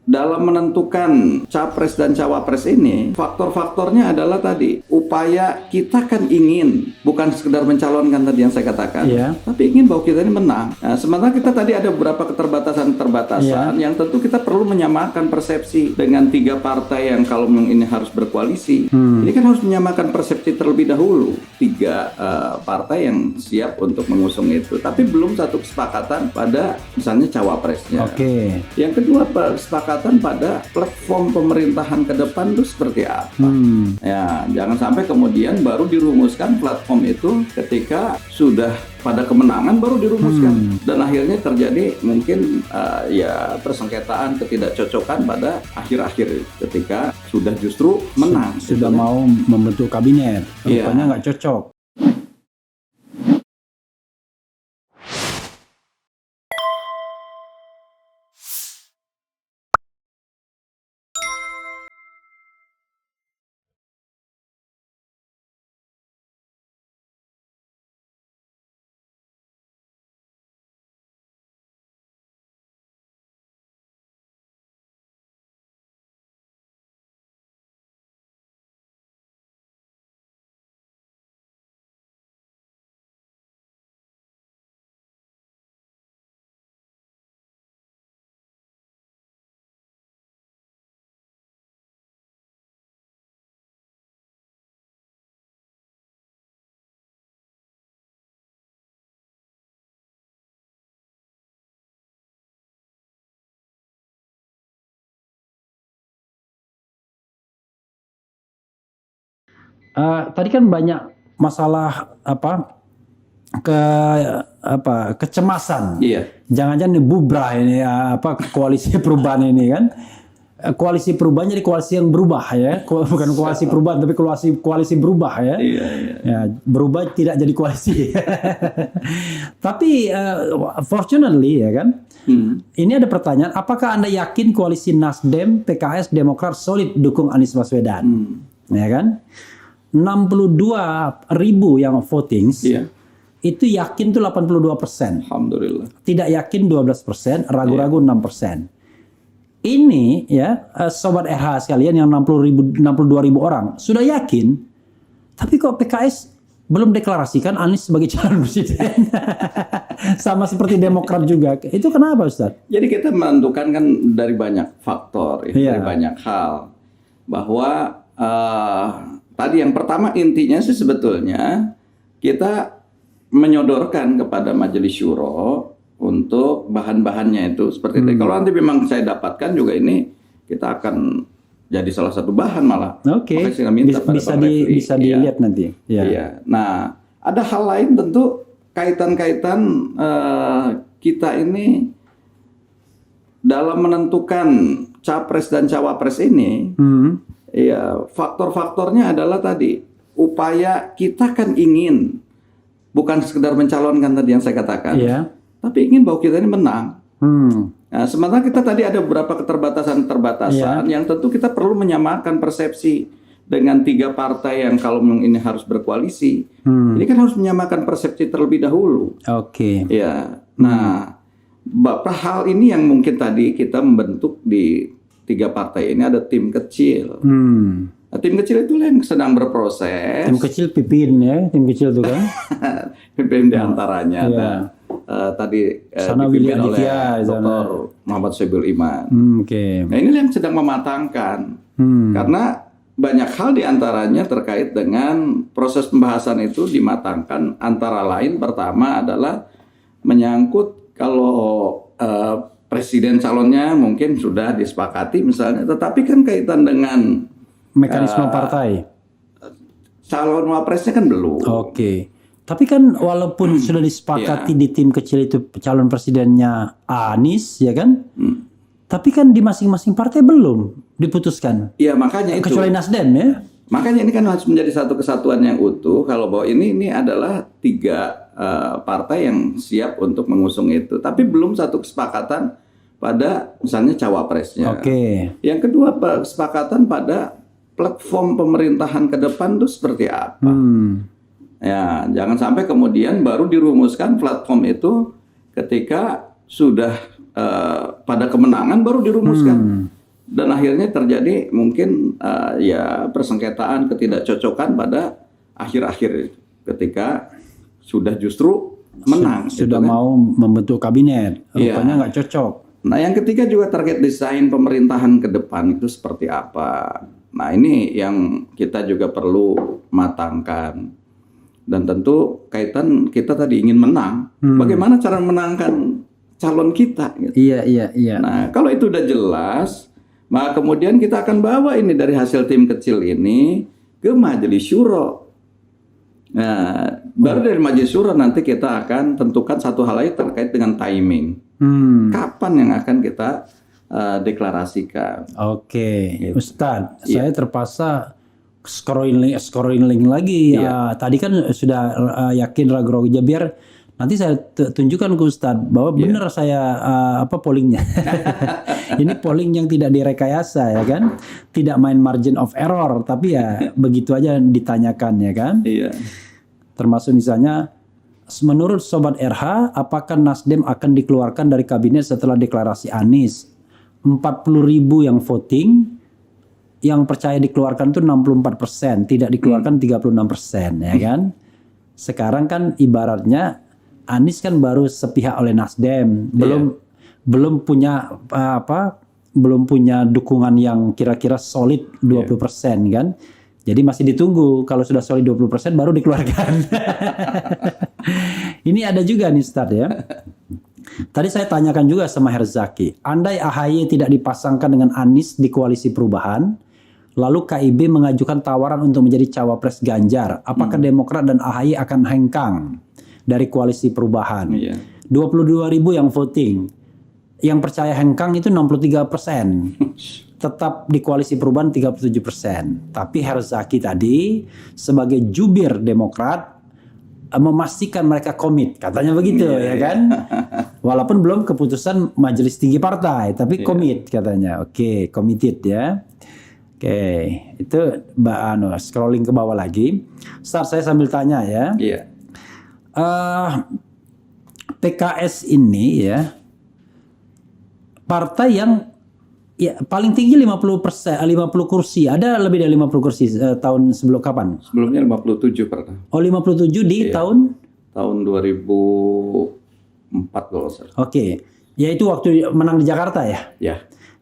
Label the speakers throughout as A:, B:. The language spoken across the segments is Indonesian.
A: dalam menentukan capres dan cawapres ini, faktor-faktornya adalah tadi, upaya kita kan ingin, bukan sekedar mencalonkan tadi yang saya katakan, tapi ingin bahwa kita ini menang. Nah, sementara kita tadi ada beberapa keterbatasan yang tentu kita perlu menyamakan persepsi dengan 3 partai yang kalau ini harus berkoalisi. Ini kan harus menyamakan persepsi terlebih dahulu. 3 partai yang siap untuk mengusung itu, tapi belum satu kesepakatan pada misalnya cawapresnya. Yang kedua, kesepakatan pada platform pemerintahan ke depan itu seperti apa. Ya, jangan sampai kemudian baru dirumuskan platform itu ketika sudah pada kemenangan baru dirumuskan dan akhirnya terjadi mungkin persengketaan, ketidakcocokan pada akhir-akhir ketika sudah justru menang.
B: Sudah mau membentuk kabinet, rupanya nggak cocok. Tadi kan banyak masalah kecemasan. Jangan-jangan bubrah ini koalisi perubahan ini kan. Koalisi perubahan jadi koalisi yang berubah ya. Bukan koalisi perubahan tapi koalisi berubah ya. Ya, berubah tidak jadi koalisi. Tapi fortunately ya kan. Ini ada pertanyaan, apakah Anda yakin koalisi Nasdem, PKS, Demokrat solid dukung Anies Baswedan? Ya kan? 62.000 yang voting, itu yakin tuh 82%.
A: Alhamdulillah.
B: Tidak yakin 12%, ragu-ragu 6%. Ini ya, sobat RH sekalian yang 62.000 orang sudah yakin, tapi kok PKS belum deklarasikan Anies sebagai calon presiden. Sama seperti Demokrat juga. Itu kenapa, Ustaz?
A: Jadi kita menentukan kan dari banyak faktor, dari banyak hal, bahwa tadi yang pertama intinya sih sebetulnya kita menyodorkan kepada Majelis Syuro untuk bahan-bahannya itu seperti itu. Kalau nanti memang saya dapatkan juga ini, kita akan jadi salah satu bahan malah.
B: Makanya saya minta bisa dilihat nanti.
A: Nah, ada hal lain tentu kaitan-kaitan kita ini dalam menentukan capres dan cawapres ini. Faktor-faktornya adalah tadi, upaya kita kan ingin, bukan sekedar mencalonkan tadi yang saya katakan, tapi ingin bahwa kita ini menang. Nah, sementara kita tadi ada beberapa keterbatasan yang tentu kita perlu menyamakan persepsi dengan 3 partai yang kalau ini harus berkoalisi. Ini kan harus menyamakan persepsi terlebih dahulu. Nah, hal ini yang mungkin tadi kita membentuk di 3 partai ini, ada tim kecil. Nah, tim kecil itu yang sedang berproses.
B: Tim kecil Pipin ya, tim kecil itu kan.
A: Pipin diantaranya ada tadi dipimpin oleh Dr. Muhammad Soebul Iman. Nah, ini yang sedang mematangkan. Karena banyak hal diantaranya terkait dengan proses pembahasan itu dimatangkan, antara lain pertama adalah menyangkut kalau presiden calonnya mungkin sudah disepakati misalnya, tetapi kan kaitan dengan
B: mekanisme partai.
A: Calon wapresnya kan belum.
B: Tapi kan walaupun sudah disepakati di tim kecil itu calon presidennya Anies, ya kan? Tapi kan di masing-masing partai belum diputuskan.
A: Makanya itu.
B: Kecuali Nasdem ya.
A: Makanya ini kan harus menjadi satu kesatuan yang utuh. Kalau bahwa ini adalah 3 partai yang siap untuk mengusung itu, tapi belum satu kesepakatan pada misalnya cawapresnya. Yang kedua, kesepakatan pada platform pemerintahan ke depan itu seperti apa. Ya, jangan sampai kemudian baru dirumuskan platform itu ketika sudah pada kemenangan baru dirumuskan Dan akhirnya terjadi mungkin ya persengketaan, ketidakcocokan pada akhir-akhir ketika sudah justru menang.
B: Sudah gitu, mau membentuk kabinet, rupanya nggak cocok.
A: Nah yang ketiga juga target desain pemerintahan ke depan itu seperti apa. Nah ini yang kita juga perlu matangkan. Dan tentu kaitan kita tadi ingin menang. Bagaimana cara menangkan calon kita? Gitu.
B: Iya.
A: Nah kalau itu udah jelas, maka kemudian kita akan bawa ini dari hasil tim kecil ini ke Majelis Syuro. Nah, baru dari Majelis Syuro nanti kita akan tentukan satu hal lagi terkait dengan timing. Kapan yang akan kita deklarasikan?
B: Oke, gitu. Ustadz, saya terpaksa scrolling lagi. Tadi kan sudah yakin ragu-ragu biar nanti saya tunjukkan ke Ustadz bahwa benar saya pollingnya. Ini polling yang tidak direkayasa ya kan, tidak main margin of error, tapi ya begitu aja ditanyakan ya kan. Termasuk misalnya, menurut Sobat RH, apakah Nasdem akan dikeluarkan dari kabinet setelah deklarasi Anies? 40.000 yang voting, yang percaya dikeluarkan itu 64%, tidak dikeluarkan 36% ya kan. Sekarang kan ibaratnya Anies kan baru sepihak oleh Nasdem, belum punya belum punya dukungan yang kira-kira solid 20% kan. Jadi masih ditunggu, kalau sudah solid 20% baru dikeluarkan. Ini ada juga nih Ustadz ya. Tadi saya tanyakan juga sama Herzaki, andai AHY tidak dipasangkan dengan Anies di koalisi perubahan, lalu KIB mengajukan tawaran untuk menjadi cawapres Ganjar, apakah Demokrat dan AHY akan hengkang dari koalisi perubahan? 22.000 yang voting, yang percaya hengkang itu 63%, tetap di koalisi perubahan 37%. Tapi Herzaki tadi sebagai jubir Demokrat memastikan mereka komit, katanya begitu ya kan? Walaupun belum keputusan majelis tinggi partai, tapi komit katanya. Oke, committed ya. Oke, itu scrolling ke bawah lagi. Saya sambil tanya ya. PKS ini ya partai yang paling tinggi 50%, 50 kursi. Ada lebih dari 50 kursi tahun sebelum kapan?
A: Sebelumnya 57 pernah.
B: Oh, 57 di tahun
A: 2004 kalau salah.
B: Oke. Ya itu waktu menang di Jakarta ya?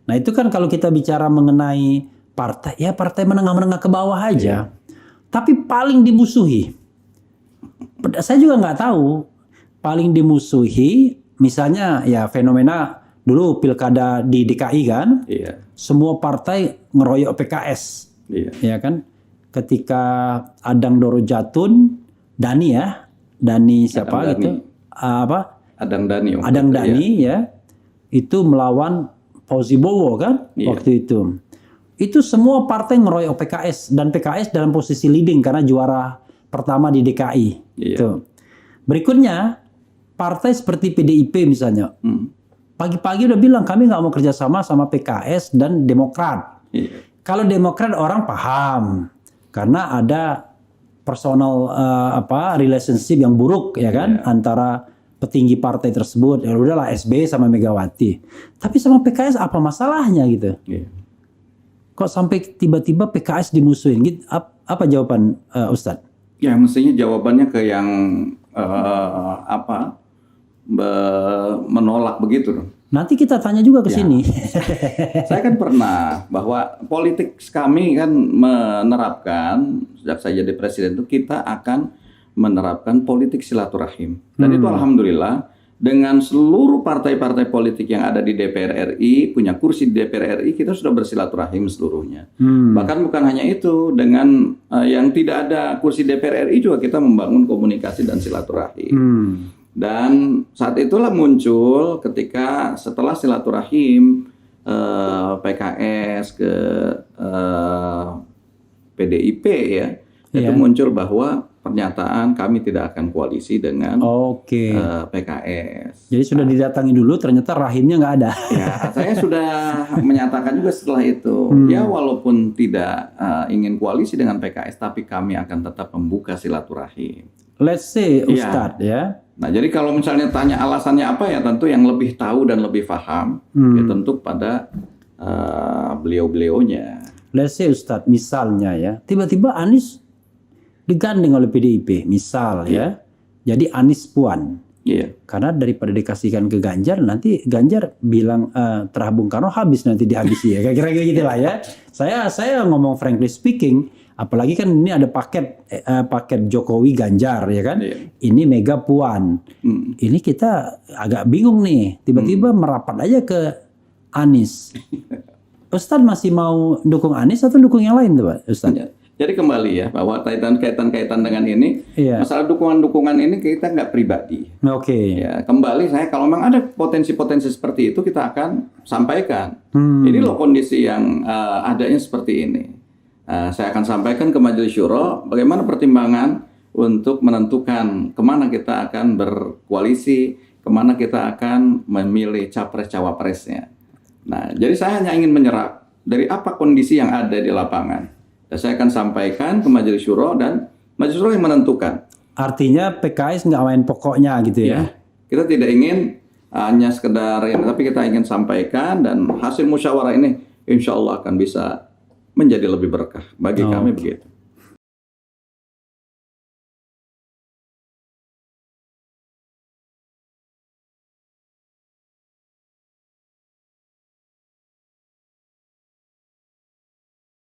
B: Nah, itu kan kalau kita bicara mengenai partai, ya partai menengah-menengah ke bawah aja. Tapi paling dimusuhi. Saya juga nggak tahu. Paling dimusuhi misalnya ya fenomena dulu pilkada di DKI kan, semua partai ngeroyok PKS, ya kan? Ketika Adang Doro Jatun, Dani siapa gitu,
A: Adang Dani
B: ya, itu melawan Fauzi Bowo kan, waktu itu. Itu semua partai ngeroyok PKS dan PKS dalam posisi leading karena juara pertama di DKI. Itu. Berikutnya partai seperti PDIP misalnya. Pagi-pagi udah bilang kami nggak mau kerjasama sama PKS dan Demokrat. Kalau Demokrat orang paham karena ada personal relationship yang buruk ya kan antara petinggi partai tersebut. Ya udahlah SBY sama Megawati. Tapi sama PKS apa masalahnya gitu? Kok sampai tiba-tiba PKS dimusuhin? Gitu, apa jawaban Ustadz?
A: Ya mestinya jawabannya ke yang menolak begitu dong.
B: Nanti kita tanya juga ke sini.
A: Saya kan pernah bahwa politik kami kan menerapkan sejak saya jadi presiden itu kita akan menerapkan politik silaturahim. Dan itu alhamdulillah dengan seluruh partai-partai politik yang ada di DPR RI punya kursi di DPR RI kita sudah bersilaturahim seluruhnya. Bahkan bukan hanya itu, dengan yang tidak ada kursi DPR RI juga kita membangun komunikasi dan silaturahim. Dan saat itulah muncul ketika setelah silaturahim PKS ke PDIP ya, itu muncul bahwa pernyataan kami tidak akan koalisi dengan PKS.
B: Jadi sudah didatangi dulu, ternyata rahimnya nggak ada.
A: Ya, saya sudah menyatakan juga setelah itu, ya walaupun tidak ingin koalisi dengan PKS, tapi kami akan tetap membuka silaturahim.
B: Let's say Ustadz ya.
A: Nah, jadi kalau misalnya tanya alasannya apa ya tentu yang lebih tahu dan lebih paham ya tentu pada beliau-beliaunya.
B: Let's say Ustadz, misalnya ya, tiba-tiba Anies digandeng oleh PDIP, misal ya. Jadi Anies puan. Karena daripada dikasihkan ke Ganjar, nanti Ganjar bilang terah Bung Karno habis nanti dihabisi ya. Kira-kira gitu lah ya. Saya ngomong frankly speaking, apalagi kan ini ada paket Jokowi Ganjar ya kan. Ini Mega puan. Ini kita agak bingung nih. Tiba-tiba merapat aja ke Anies. Ustadz masih mau dukung Anies atau dukung yang lain tuh Pak Ustadz?
A: Jadi kembali ya, bahwa kaitan-kaitan dengan ini, masalah dukungan-dukungan ini kita nggak pribadi. Ya, kembali saya kalau memang ada potensi-potensi seperti itu kita akan sampaikan. Ini loh kondisi yang adanya seperti ini. Saya akan sampaikan ke Majelis Syuro bagaimana pertimbangan untuk menentukan kemana kita akan berkoalisi, kemana kita akan memilih capres-cawapresnya. Nah, jadi saya hanya ingin menyerap dari apa kondisi yang ada di lapangan. Dan saya akan sampaikan ke Majelis Syuro dan Majelis Syuro yang menentukan.
B: Artinya PKS nggak main pokoknya gitu ya?
A: Kita tidak ingin hanya sekedar ini, tapi kita ingin sampaikan dan hasil musyawarah ini insya Allah akan bisa menjadi lebih berkah bagi kami begitu.